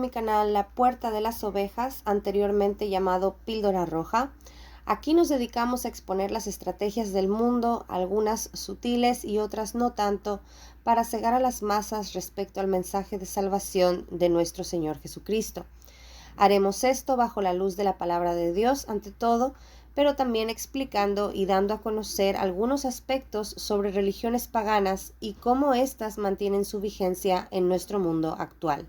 mi canal La Puerta de las Ovejas, anteriormente llamado Píldora Roja. Aquí nos dedicamos a exponer las estrategias del mundo, algunas sutiles y otras no tanto, para cegar a las masas respecto al mensaje de salvación de nuestro Señor Jesucristo. Haremos esto bajo la luz de la palabra de Dios ante todo, pero también explicando y dando a conocer algunos aspectos sobre religiones paganas y cómo éstas mantienen su vigencia en nuestro mundo actual.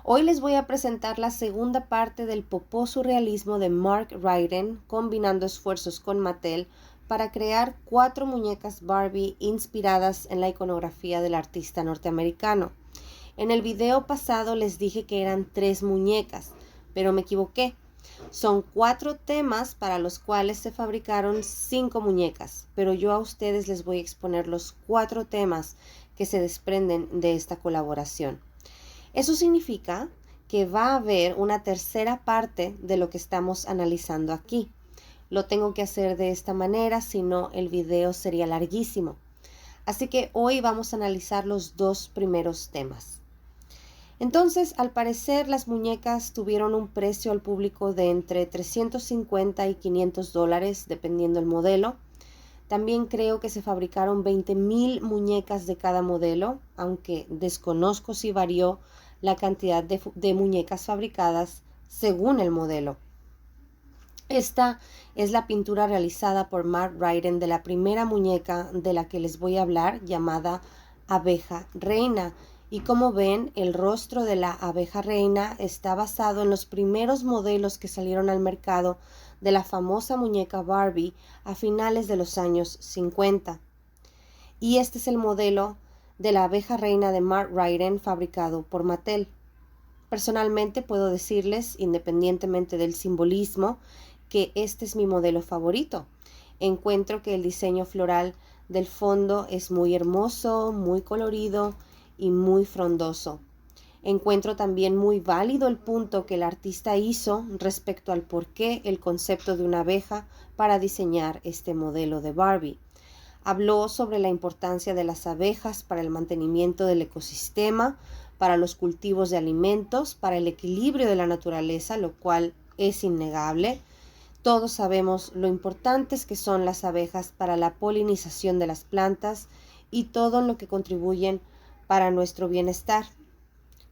Hoy les voy a presentar la segunda parte del popó surrealismo de Mark Ryden, combinando esfuerzos con Mattel para crear 4 muñecas Barbie inspiradas en la iconografía del artista norteamericano. En el video pasado les dije que eran 3 muñecas, pero me equivoqué. Son 4 temas para los cuales se fabricaron 5 muñecas, pero yo a ustedes les voy a exponer los 4 temas que se desprenden de esta colaboración. Eso significa que va a haber una tercera parte de lo que estamos analizando aquí. Lo tengo que hacer de esta manera, si no el video sería larguísimo. Así que hoy vamos a analizar los 2 primeros temas. Entonces, al parecer, las muñecas tuvieron un precio al público de entre $350 y $500, dependiendo del modelo. También creo que se fabricaron 20,000 muñecas de cada modelo, aunque desconozco si varió la cantidad de muñecas fabricadas según el modelo. Esta es la pintura realizada por Mark Ryden de la primera muñeca de la que les voy a hablar, llamada Abeja Reina. Y como ven, el rostro de la abeja reina está basado en los primeros modelos que salieron al mercado de la famosa muñeca Barbie a finales de los años 50. Y este es el modelo de la abeja reina de Mark Ryden fabricado por Mattel. Personalmente puedo decirles, independientemente del simbolismo, que este es mi modelo favorito. Encuentro que el diseño floral del fondo es muy hermoso, muy colorido y muy frondoso. Encuentro también muy válido el punto que el artista hizo respecto al porqué el concepto de una abeja para diseñar este modelo de Barbie. Habló sobre la importancia de las abejas para el mantenimiento del ecosistema, para los cultivos de alimentos, para el equilibrio de la naturaleza, lo cual es innegable. Todos sabemos lo importantes que son las abejas para la polinización de las plantas y todo lo que contribuyen para nuestro bienestar.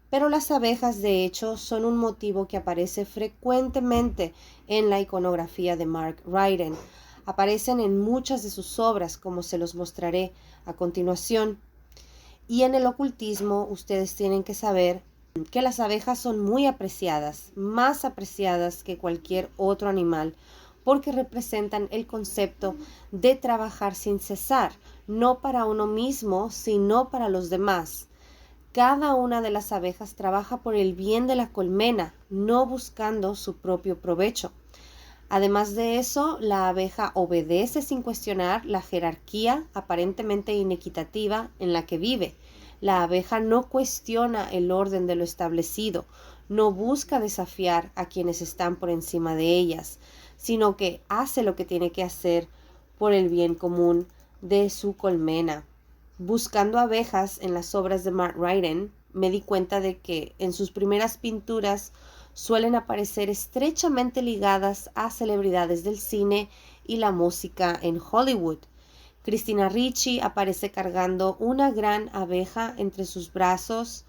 Pero las abejas, de hecho, son un motivo que aparece frecuentemente en la iconografía de Mark Ryden. Aparecen en muchas de sus obras, como se los mostraré a continuación. Y en el ocultismo, ustedes tienen que saber que las abejas son muy apreciadas, más apreciadas que cualquier otro animal, porque representan el concepto de trabajar sin cesar, no para uno mismo, sino para los demás. Cada una de las abejas trabaja por el bien de la colmena, no buscando su propio provecho. Además de eso, la abeja obedece sin cuestionar la jerarquía aparentemente inequitativa en la que vive. La abeja no cuestiona el orden de lo establecido, no busca desafiar a quienes están por encima de ellas, sino que hace lo que tiene que hacer por el bien común de su colmena. Buscando abejas en las obras de Mark Ryden, me di cuenta de que en sus primeras pinturas suelen aparecer estrechamente ligadas a celebridades del cine y la música en Hollywood. Christina Ricci aparece cargando una gran abeja entre sus brazos.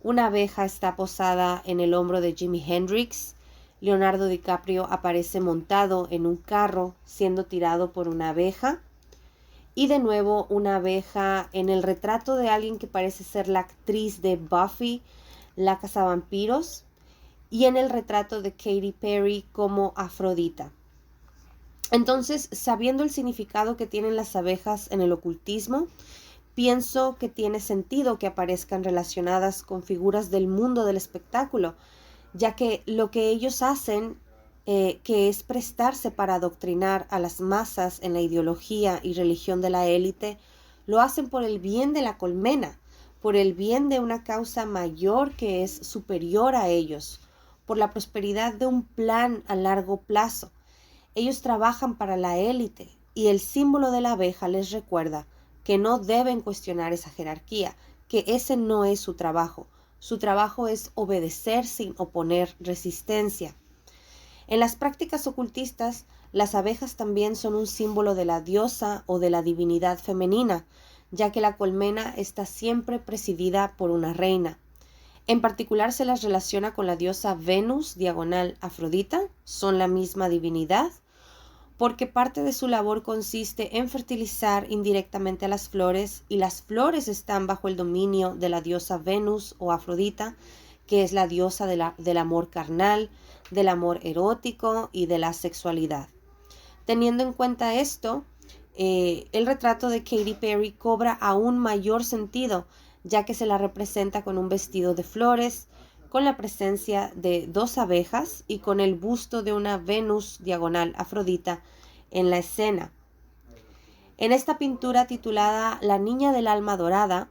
Una abeja está posada en el hombro de Jimi Hendrix. Leonardo DiCaprio aparece montado en un carro siendo tirado por una abeja. Y de nuevo una abeja en el retrato de alguien que parece ser la actriz de Buffy, la cazavampiros, y en el retrato de Katy Perry como Afrodita. Entonces, sabiendo el significado que tienen las abejas en el ocultismo, pienso que tiene sentido que aparezcan relacionadas con figuras del mundo del espectáculo, ya que lo que ellos hacen que es prestarse para adoctrinar a las masas en la ideología y religión de la élite, lo hacen por el bien de la colmena, por el bien de una causa mayor que es superior a ellos, por la prosperidad de un plan a largo plazo. Ellos trabajan para la élite y el símbolo de la abeja les recuerda que no deben cuestionar esa jerarquía, que ese no es su trabajo. Su trabajo es obedecer sin oponer resistencia. En las prácticas ocultistas, las abejas también son un símbolo de la diosa o de la divinidad femenina, ya que la colmena está siempre presidida por una reina. En particular se las relaciona con la diosa Venus diagonal Afrodita, son la misma divinidad, porque parte de su labor consiste en fertilizar indirectamente a las flores, y las flores están bajo el dominio de la diosa Venus o Afrodita, que es la diosa del amor carnal, del amor erótico y de la sexualidad. Teniendo en cuenta esto, el retrato de Katy Perry cobra aún mayor sentido, ya que se la representa con un vestido de flores, con la presencia de 2 abejas y con el busto de una Venus diagonal Afrodita en la escena. En esta pintura titulada La Niña del Alma Dorada,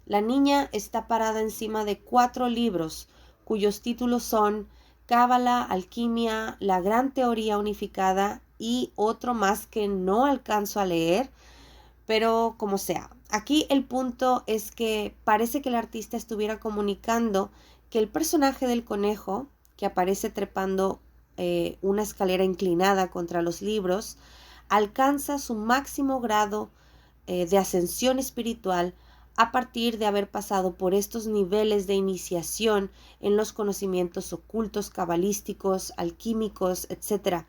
la niña está parada encima de 4 libros, cuyos títulos son Cábala, Alquimia, La Gran Teoría Unificada y otro más que no alcanzo a leer, pero como sea. Aquí el punto es que parece que el artista estuviera comunicando que el personaje del conejo, que aparece trepando una escalera inclinada contra los libros, alcanza su máximo grado de ascensión espiritual a partir de haber pasado por estos niveles de iniciación en los conocimientos ocultos, cabalísticos, alquímicos, etc.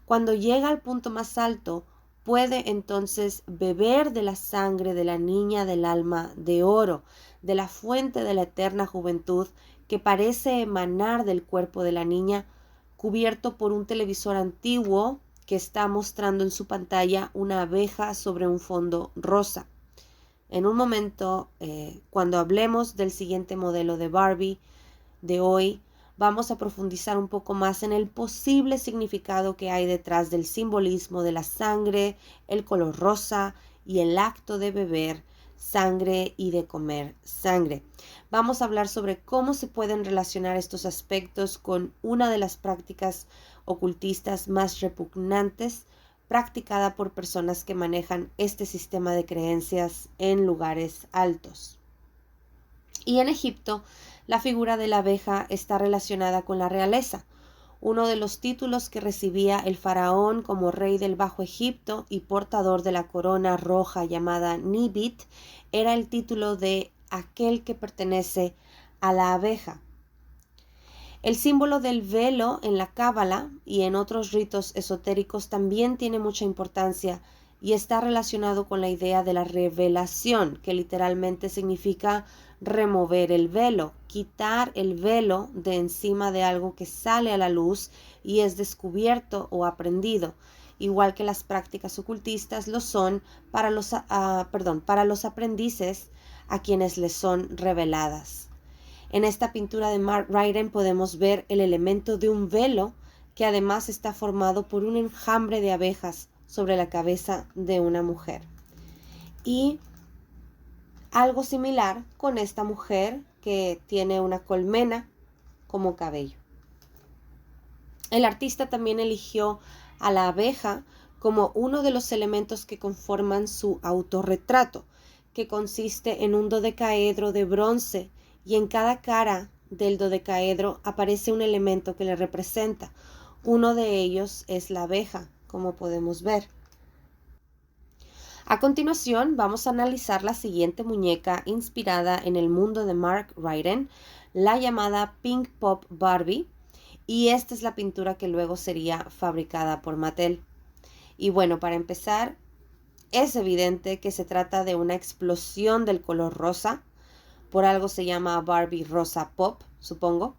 Cuando llega al punto más alto, puede entonces beber de la sangre de la niña del alma de oro, de la fuente de la eterna juventud que parece emanar del cuerpo de la niña, cubierto por un televisor antiguo que está mostrando en su pantalla una abeja sobre un fondo rosa. En un momento, cuando hablemos del siguiente modelo de Barbie de hoy, vamos a profundizar un poco más en el posible significado que hay detrás del simbolismo de la sangre, el color rosa y el acto de beber sangre y de comer sangre. Vamos a hablar sobre cómo se pueden relacionar estos aspectos con una de las prácticas ocultistas más repugnantes practicada por personas que manejan este sistema de creencias en lugares altos. Y en Egipto, la figura de la abeja está relacionada con la realeza, uno de los títulos que recibía el faraón como rey del Bajo Egipto y portador de la corona roja llamada Nibit, era el título de aquel que pertenece a la abeja. El símbolo del velo en la cábala y en otros ritos esotéricos también tiene mucha importancia y está relacionado con la idea de la revelación, que literalmente significa remover el velo, quitar el velo de encima de algo que sale a la luz y es descubierto o aprendido, igual que las prácticas ocultistas lo son para los aprendices a quienes les son reveladas. En esta pintura de Mark Ryden podemos ver el elemento de un velo que además está formado por un enjambre de abejas sobre la cabeza de una mujer. Y algo similar con esta mujer que tiene una colmena como cabello. El artista también eligió a la abeja como uno de los elementos que conforman su autorretrato, que consiste en un dodecaedro de bronce, y en cada cara del dodecaedro aparece un elemento que le representa. Uno de ellos es la abeja, como podemos ver. A continuación vamos a analizar la siguiente muñeca inspirada en el mundo de Mark Ryden, la llamada Pink Pop Barbie, y esta es la pintura que luego sería fabricada por Mattel. Y bueno, para empezar, es evidente que se trata de una explosión del color rosa, por algo se llama Barbie Rosa Pop, supongo.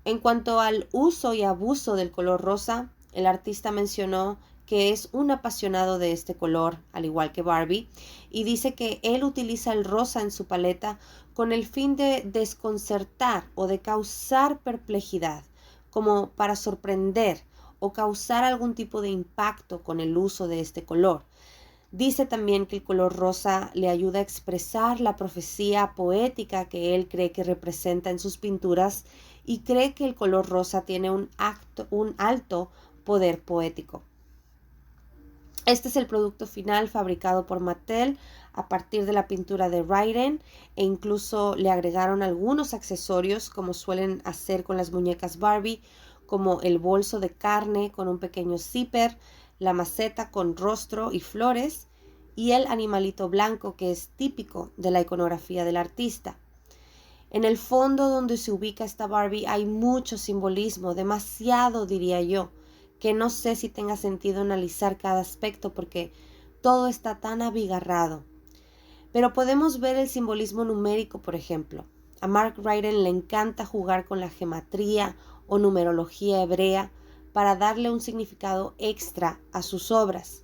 En cuanto al uso y abuso del color rosa, el artista mencionó que es un apasionado de este color, al igual que Barbie, y dice que él utiliza el rosa en su paleta con el fin de desconcertar o de causar perplejidad, como para sorprender o causar algún tipo de impacto con el uso de este color. Dice también que el color rosa le ayuda a expresar la profecía poética que él cree que representa en sus pinturas y cree que el color rosa tiene un alto poder poético. Este es el producto final fabricado por Mattel a partir de la pintura de Raiden, e incluso le agregaron algunos accesorios como suelen hacer con las muñecas Barbie, como el bolso de carne con un pequeño zipper, la maceta con rostro y flores y el animalito blanco que es típico de la iconografía del artista. En el fondo donde se ubica esta Barbie hay mucho simbolismo, demasiado diría yo, que no sé si tenga sentido analizar cada aspecto porque todo está tan abigarrado. Pero podemos ver el simbolismo numérico, por ejemplo. A Mark Ryden le encanta jugar con la gematría o numerología hebrea para darle un significado extra a sus obras.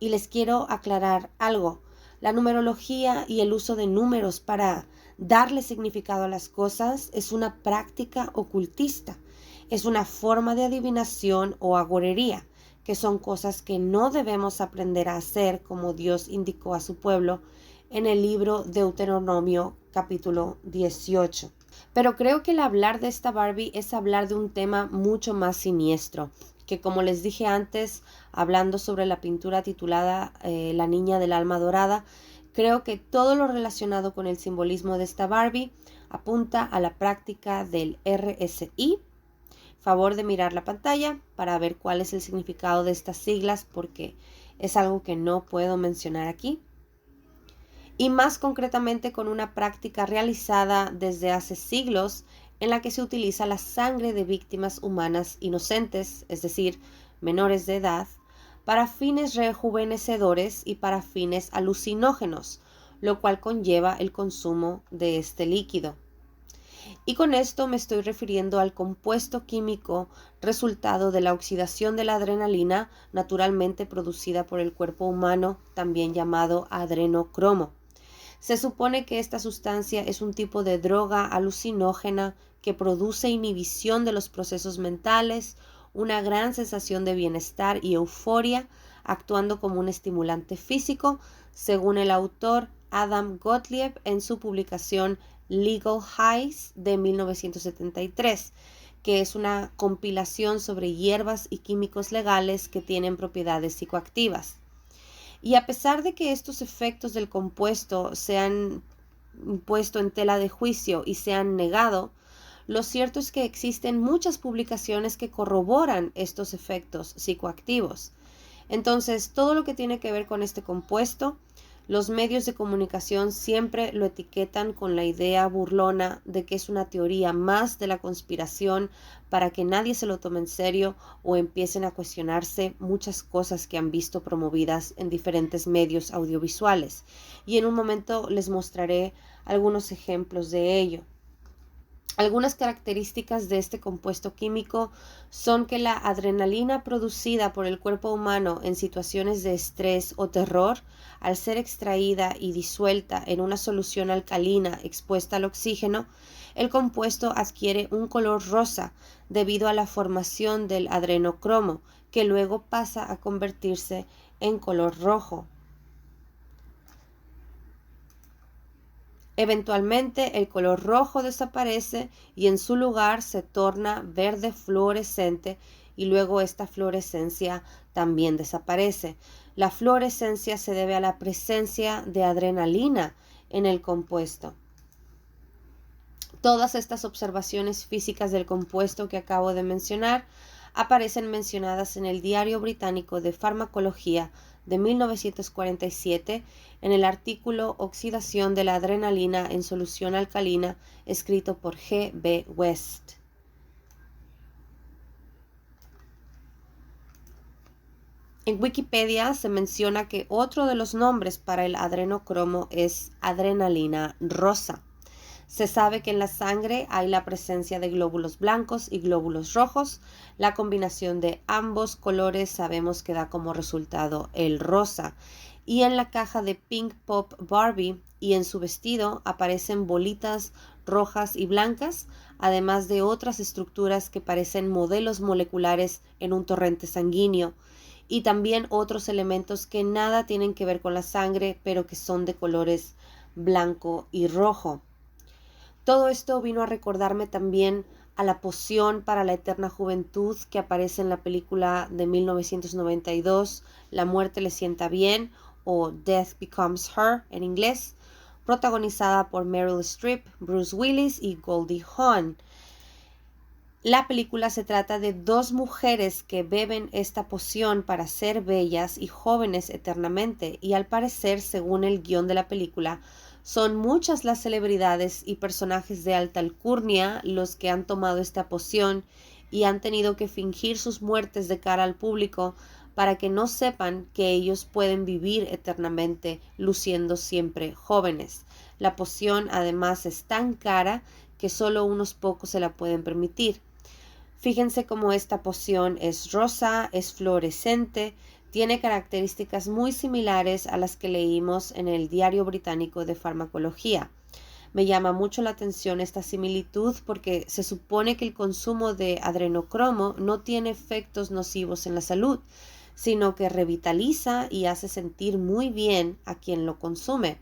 Y les quiero aclarar algo. La numerología y el uso de números para darle significado a las cosas es una práctica ocultista. Es una forma de adivinación o agorería, que son cosas que no debemos aprender a hacer como Dios indicó a su pueblo en el libro Deuteronomio capítulo 18. Pero creo que el hablar de esta Barbie es hablar de un tema mucho más siniestro, que como les dije antes, hablando sobre la pintura titulada La niña del alma dorada, creo que todo lo relacionado con el simbolismo de esta Barbie apunta a la práctica del RSI. Favor de mirar la pantalla para ver cuál es el significado de estas siglas porque es algo que no puedo mencionar aquí. Y más concretamente con una práctica realizada desde hace siglos en la que se utiliza la sangre de víctimas humanas inocentes, es decir, menores de edad, para fines rejuvenecedores y para fines alucinógenos, lo cual conlleva el consumo de este líquido. Y con esto me estoy refiriendo al compuesto químico resultado de la oxidación de la adrenalina naturalmente producida por el cuerpo humano, también llamado adrenocromo. Se supone que esta sustancia es un tipo de droga alucinógena que produce inhibición de los procesos mentales, una gran sensación de bienestar y euforia, actuando como un estimulante físico, según el autor Adam Gottlieb en su publicación Legal Highs de 1973, que es una compilación sobre hierbas y químicos legales que tienen propiedades psicoactivas. Y a pesar de que estos efectos del compuesto se han puesto en tela de juicio y se han negado, lo cierto es que existen muchas publicaciones que corroboran estos efectos psicoactivos. Entonces, todo lo que tiene que ver con este compuesto, los medios de comunicación siempre lo etiquetan con la idea burlona de que es una teoría más de la conspiración para que nadie se lo tome en serio o empiecen a cuestionarse muchas cosas que han visto promovidas en diferentes medios audiovisuales. Y en un momento les mostraré algunos ejemplos de ello. Algunas características de este compuesto químico son que la adrenalina producida por el cuerpo humano en situaciones de estrés o terror, al ser extraída y disuelta en una solución alcalina expuesta al oxígeno, el compuesto adquiere un color rosa debido a la formación del adrenocromo, que luego pasa a convertirse en color rojo. Eventualmente el color rojo desaparece y en su lugar se torna verde fluorescente y luego esta fluorescencia también desaparece. La fluorescencia se debe a la presencia de adrenalina en el compuesto. Todas estas observaciones físicas del compuesto que acabo de mencionar aparecen mencionadas en el Diario Británico de Farmacología de 1947 en el artículo Oxidación de la adrenalina en solución alcalina, escrito por G. B. West. En Wikipedia se menciona que otro de los nombres para el adrenocromo es adrenalina rosa. Se sabe que en la sangre hay la presencia de glóbulos blancos y glóbulos rojos. La combinación de ambos colores sabemos que da como resultado el rosa. Y en la caja de Pink Pop Barbie y en su vestido aparecen bolitas rojas y blancas, además de otras estructuras que parecen modelos moleculares en un torrente sanguíneo. Y también otros elementos que nada tienen que ver con la sangre, pero que son de colores blanco y rojo. Todo esto vino a recordarme también a la poción para la eterna juventud que aparece en la película de 1992, La muerte le sienta bien, o Death Becomes Her en inglés, protagonizada por Meryl Streep, Bruce Willis y Goldie Hawn. La película se trata de dos mujeres que beben esta poción para ser bellas y jóvenes eternamente, y al parecer, según el guión de la película, son muchas las celebridades y personajes de alta alcurnia los que han tomado esta poción y han tenido que fingir sus muertes de cara al público para que no sepan que ellos pueden vivir eternamente, luciendo siempre jóvenes. La poción además es tan cara que solo unos pocos se la pueden permitir. Fíjense cómo esta poción es rosa, es fluorescente, tiene características muy similares a las que leímos en el Diario Británico de Farmacología. Me llama mucho la atención esta similitud porque se supone que el consumo de adrenocromo no tiene efectos nocivos en la salud, sino que revitaliza y hace sentir muy bien a quien lo consume.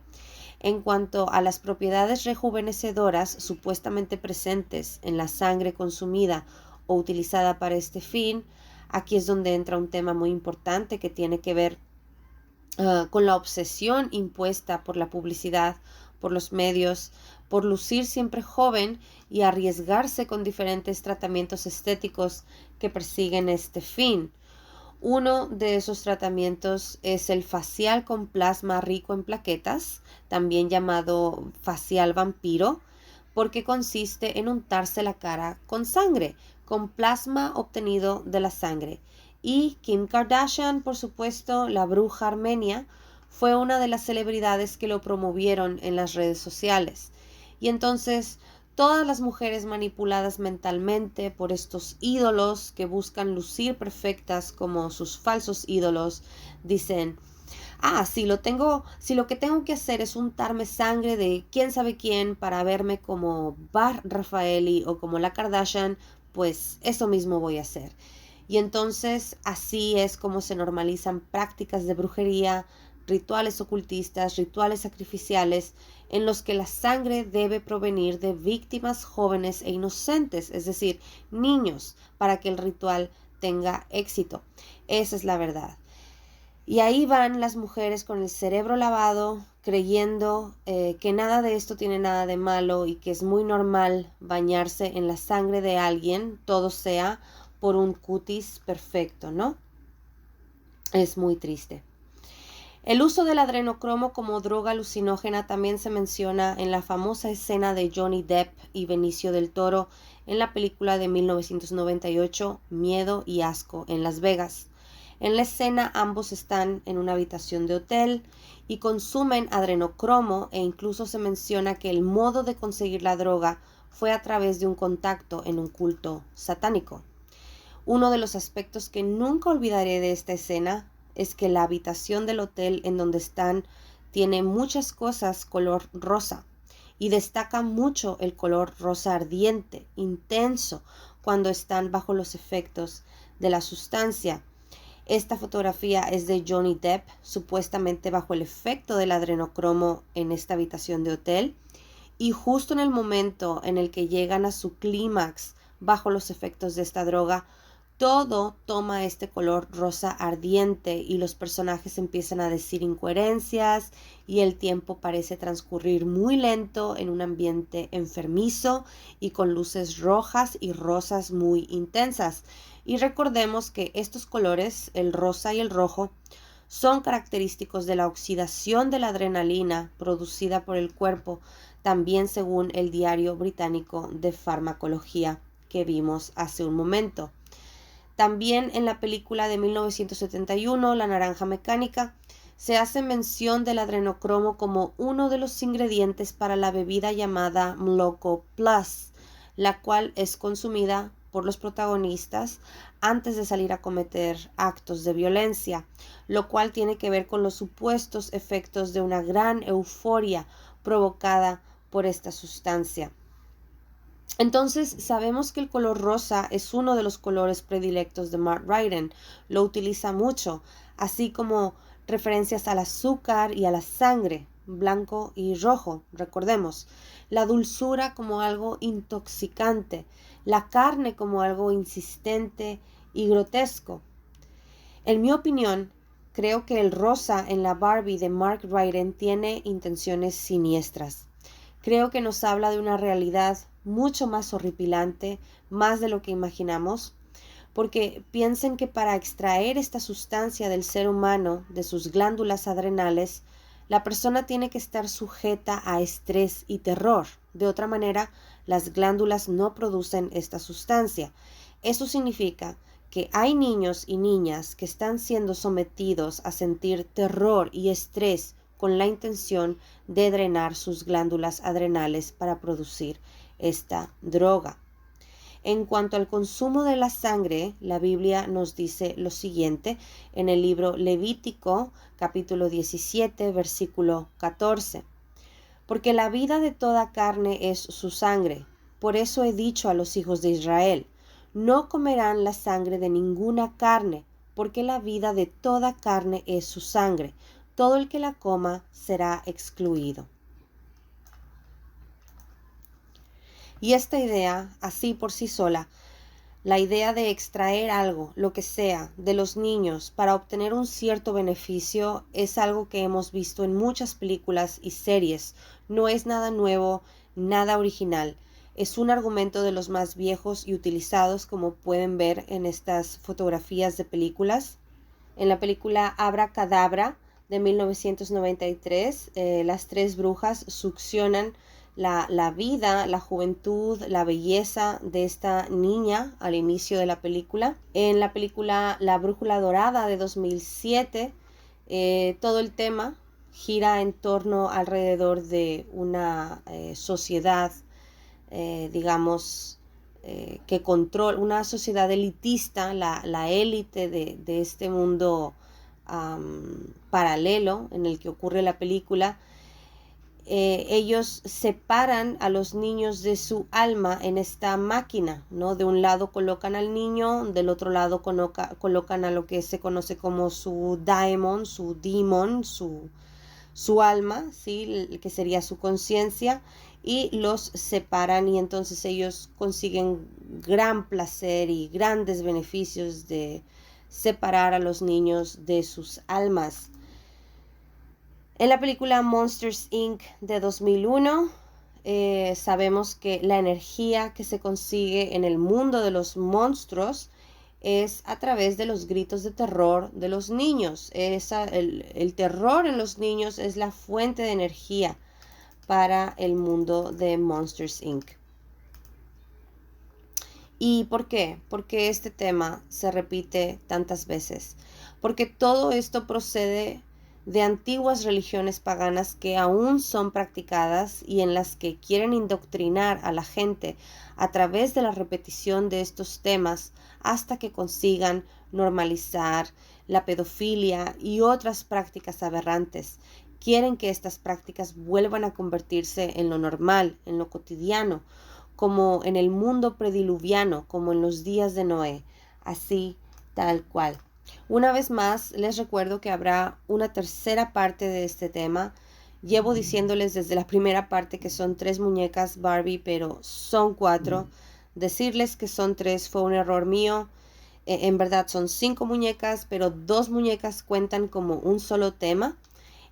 En cuanto a las propiedades rejuvenecedoras supuestamente presentes en la sangre consumida o utilizada para este fin, aquí es donde entra un tema muy importante que tiene que ver con la obsesión impuesta por la publicidad, por los medios, por lucir siempre joven y arriesgarse con diferentes tratamientos estéticos que persiguen este fin. Uno de esos tratamientos es el facial con plasma rico en plaquetas, también llamado facial vampiro, porque consiste en untarse la cara con sangre, con plasma obtenido de la sangre. Y Kim Kardashian, por supuesto, la bruja armenia, fue una de las celebridades que lo promovieron en las redes sociales. Y entonces todas las mujeres manipuladas mentalmente por estos ídolos que buscan lucir perfectas como sus falsos ídolos, dicen, si lo que tengo que hacer es untarme sangre de quién sabe quién para verme como Bar Raffaelli o como la Kardashian, pues eso mismo voy a hacer. Y entonces así es como se normalizan prácticas de brujería, rituales ocultistas, rituales sacrificiales, en los que la sangre debe provenir de víctimas jóvenes e inocentes, es decir, niños, para que el ritual tenga éxito. Esa es la verdad. Y ahí van las mujeres con el cerebro lavado, creyendo que nada de esto tiene nada de malo y que es muy normal bañarse en la sangre de alguien, todo sea por un cutis perfecto, ¿no? Es muy triste. El uso del adrenocromo como droga alucinógena también se menciona en la famosa escena de Johnny Depp y Benicio del Toro en la película de 1998, Miedo y Asco en Las Vegas. En la escena ambos están en una habitación de hotel y consumen adrenocromo e incluso se menciona que el modo de conseguir la droga fue a través de un contacto en un culto satánico. Uno de los aspectos que nunca olvidaré de esta escena es que la habitación del hotel en donde están tiene muchas cosas color rosa y destaca mucho el color rosa ardiente, intenso, cuando están bajo los efectos de la sustancia. Esta fotografía es de Johnny Depp, supuestamente bajo el efecto del adrenocromo en esta habitación de hotel, y justo en el momento en el que llegan a su clímax bajo los efectos de esta droga, todo toma este color rosa ardiente y los personajes empiezan a decir incoherencias y el tiempo parece transcurrir muy lento en un ambiente enfermizo y con luces rojas y rosas muy intensas. Y recordemos que estos colores, el rosa y el rojo, son característicos de la oxidación de la adrenalina producida por el cuerpo, también según el Diario Británico de Farmacología que vimos hace un momento. También en la película de 1971, La Naranja Mecánica, se hace mención del adrenocromo como uno de los ingredientes para la bebida llamada Mloco Plus, la cual es consumida por los protagonistas antes de salir a cometer actos de violencia, lo cual tiene que ver con los supuestos efectos de una gran euforia provocada por esta sustancia. Entonces sabemos que el color rosa es uno de los colores predilectos de Matt Ryden, lo utiliza mucho, así como referencias al azúcar y a la sangre, blanco y rojo, recordemos, la dulzura como algo intoxicante, la carne como algo insistente y grotesco. En mi opinión, creo que el rosa en la Barbie de Mark Ryden tiene intenciones siniestras. Creo que nos habla de una realidad mucho más horripilante, más de lo que imaginamos, porque piensen que para extraer esta sustancia del ser humano, de sus glándulas adrenales, la persona tiene que estar sujeta a estrés y terror. De otra manera, las glándulas no producen esta sustancia. Eso significa que hay niños y niñas que están siendo sometidos a sentir terror y estrés con la intención de drenar sus glándulas adrenales para producir esta droga. En cuanto al consumo de la sangre, la Biblia nos dice lo siguiente en el libro Levítico, capítulo 17, versículo 14. Porque la vida de toda carne es su sangre. Por eso he dicho a los hijos de Israel, no comerán la sangre de ninguna carne, porque la vida de toda carne es su sangre. Todo el que la coma será excluido. Y esta idea, así por sí sola, la idea de extraer algo, lo que sea, de los niños para obtener un cierto beneficio es algo que hemos visto en muchas películas y series. No es nada nuevo, nada original. Es un argumento de los más viejos y utilizados, como pueden ver en estas fotografías de películas. En la película Abracadabra de 1993, las tres brujas succionan la vida, la juventud, la belleza de esta niña al inicio de la película. En la película La Brújula Dorada de 2007, todo el tema gira en torno alrededor de una sociedad, que controla, una sociedad elitista, la élite de este mundo paralelo en el que ocurre la película. Ellos separan a los niños de su alma en esta máquina, ¿no? De un lado colocan al niño, del otro lado colocan a lo que se conoce como su daemon, su alma, ¿sí? Que sería su conciencia, y los separan, y entonces ellos consiguen gran placer y grandes beneficios de separar a los niños de sus almas. En la película Monsters, Inc. de 2001, sabemos que la energía que se consigue en el mundo de los monstruos es a través de los gritos de terror de los niños. El terror en los niños es la fuente de energía para el mundo de Monsters, Inc. ¿Y por qué? Porque este tema se repite tantas veces. Porque todo esto procede de antiguas religiones paganas que aún son practicadas y en las que quieren indoctrinar a la gente a través de la repetición de estos temas hasta que consigan normalizar la pedofilia y otras prácticas aberrantes. Quieren que estas prácticas vuelvan a convertirse en lo normal, en lo cotidiano, como en el mundo prediluviano, como en los días de Noé, así tal cual. Una vez más, les recuerdo que habrá una tercera parte de este tema. Llevo diciéndoles desde la primera parte que son 3 muñecas Barbie, pero son 4. Decirles que son 3 fue un error mío. En verdad son 5 muñecas, pero 2 muñecas cuentan como un solo tema.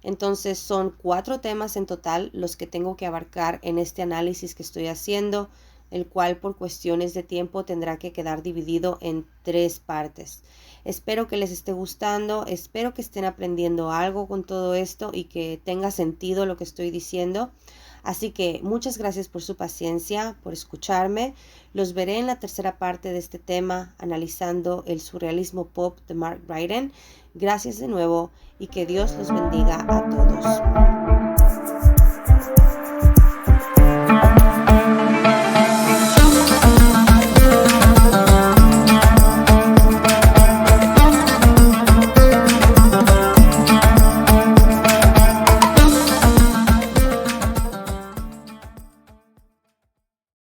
Entonces son 4 temas en total los que tengo que abarcar en este análisis que estoy haciendo, el cual por cuestiones de tiempo tendrá que quedar dividido en 3 partes. Espero que les esté gustando, espero que estén aprendiendo algo con todo esto y que tenga sentido lo que estoy diciendo. Así que muchas gracias por su paciencia, por escucharme. Los veré en la tercera parte de este tema, analizando el surrealismo pop de Mark Ryden. Gracias de nuevo y que Dios los bendiga a todos.